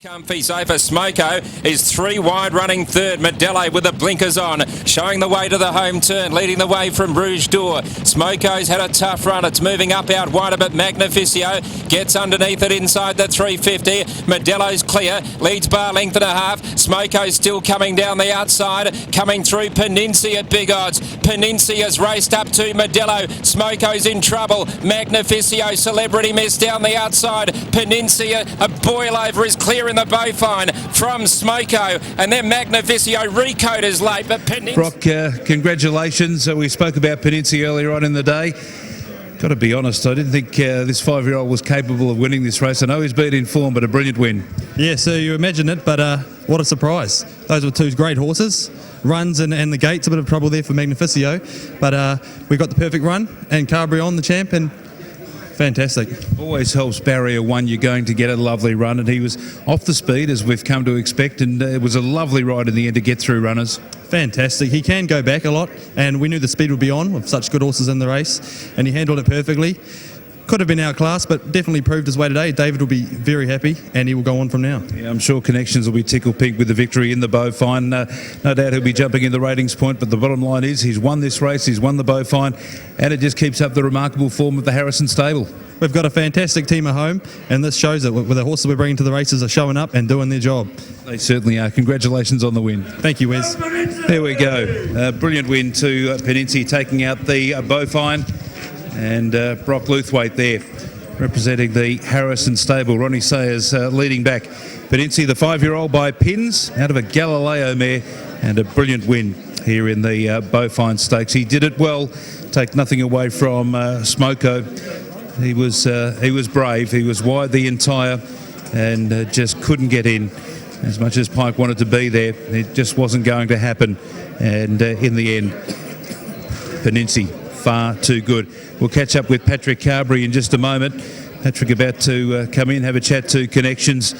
Comfy's over. Smoko is 3 wide, running third. Modelo with the blinkers on, showing the way to the home turn, leading the way from Rouge d'Or. Smoko's had a tough run. It's moving up out wider, but Magnificio gets underneath it inside the 350. Modelo's clear, leads bar length and a half. Smoko's still coming down the outside, coming through Pininci at big odds. Pininci has raced up to Modelo. Smoko's in trouble. Magnificio, Celebrity Miss down the outside. Pininci, a boil over is clear in the Beaufine from Smoko, and then Magnificio recode is late, but Pininci... Brock, congratulations. We spoke about Pininci earlier on in the day. Got to be honest, I didn't think this 5-year-old was capable of winning this race. I know he's been in form, but a brilliant win. Yeah, so you imagine it, but what a surprise. Those were two great horses. Runs and the gates, a bit of trouble there for Magnificio, but we got the perfect run, and Carbery on the champ, and fantastic. Always helps barrier one. You're going to get a lovely run, and he was off the speed as we've come to expect, and it was a lovely ride in the end to get through runners. Fantastic. He can go back a lot, and we knew the speed would be on with such good horses in the race, and he handled it perfectly. Could have been outclassed, but definitely proved his way today. David will be very happy, and he will go on from now. Yeah, I'm sure Connections will be tickled pink with the victory in the Beaufine. No doubt he'll be jumping in the ratings point, but the bottom line is he's won this race, he's won the Beaufine, and it just keeps up the remarkable form of the Harrison stable. We've got a fantastic team at home, and this shows it. With the horses we're bringing to the races are showing up and doing their job. They certainly are. Congratulations on the win. Thank you, Wes. There we go. Brilliant win to Pininci, taking out the Beaufine, and Brock Lewthwaite there, representing the Harrison stable. Ronnie Sayers leading back. Pininci, the 5-year-old by pins, out of a Galileo mare, and a brilliant win here in the Beaufine Stakes. He did it well. Take nothing away from Smoko. He was brave. He was wide the entire, and just couldn't get in. As much as Pike wanted to be there, it just wasn't going to happen. And in the end, Pininci, far too good. We'll catch up with Patrick Carbery in just a moment. Patrick about to come in, have a chat to Connections,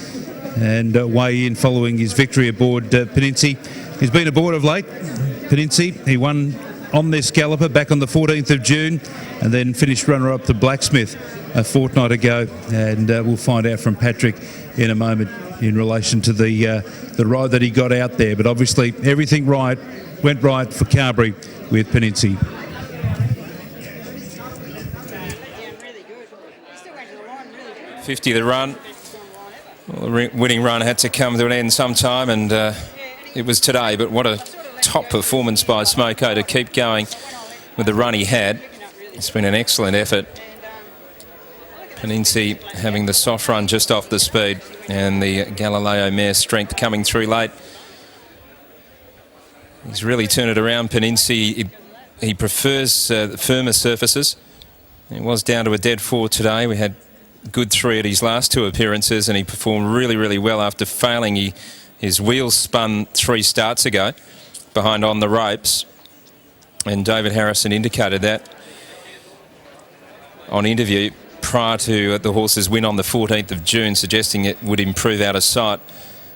and weigh in following his victory aboard Pininci. He's been aboard of late, Pininci. He won on this galloper back on the 14th of June, and then finished runner-up to Blacksmith a fortnight ago. And we'll find out from Patrick in a moment in relation to the ride that he got out there. But obviously everything went right for Carbery with Pininci. .50 the run. Well, the winning run had to come to an end sometime, and it was today. But what a top performance by Smoko to keep going with the run he had. It's been an excellent effort. Pininci having the soft run just off the speed, and the Galileo mare's strength coming through late. He's really turned it around, Pininci. He prefers firmer surfaces. It was down to a dead 4 today. We had good 3 at his last 2 appearances, and he performed really, really well after failing. His wheels spun 3 starts ago behind On the Ropes, and David Harrison indicated that on interview prior to the horse's win on the 14th of June, suggesting it would improve out of sight,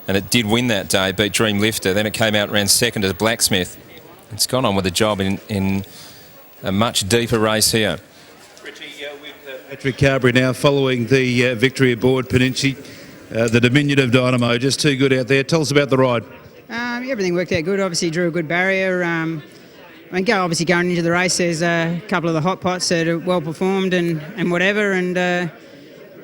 and it did win that day, beat Dream Lifter. Then it came out and ran second to Blacksmith. It's gone on with the job in a much deeper race here. Patrick Carbery now following the victory aboard Pininci, the Dominion of Dynamo, just too good out there. Tell us about the ride. Everything worked out good. Obviously drew a good barrier. Obviously going into the race, there's a couple of the hot pots that are well performed and whatever, and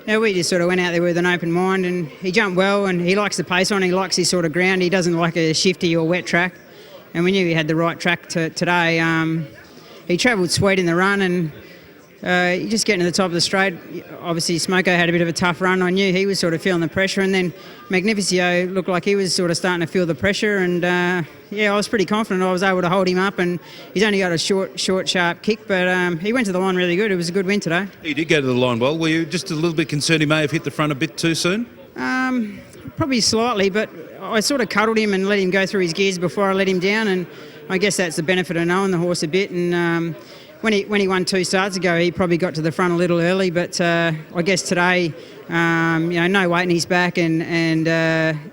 we just sort of went out there with an open mind, and he jumped well, and he likes the pace on. He likes his sort of ground. He doesn't like a shifty or wet track, and we knew he had the right track today. He travelled sweet in the run, and you just getting to the top of the straight. Obviously Smoko had a bit of a tough run. I knew he was sort of feeling the pressure, and then Magnificio looked like he was sort of starting to feel the pressure, and I was pretty confident I was able to hold him up, and he's only got a short sharp kick, but he went to the line really good. It was a good win today. He did go to the line well. Were you just a little bit concerned he may have hit the front a bit too soon? Probably slightly, but I sort of cuddled him and let him go through his gears before I let him down, and I guess that's the benefit of knowing the horse a bit. And when he won 2 starts ago, he probably got to the front a little early, but I guess today, no weight in his back, and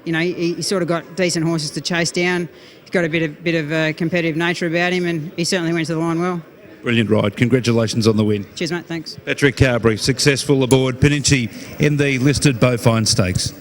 he sort of got decent horses to chase down. He's got a bit of competitive nature about him, and he certainly went to the line well. Brilliant ride. Congratulations on the win. Cheers, mate. Thanks. Patrick Carbery, successful aboard Pininci in the listed Beaufine Stakes.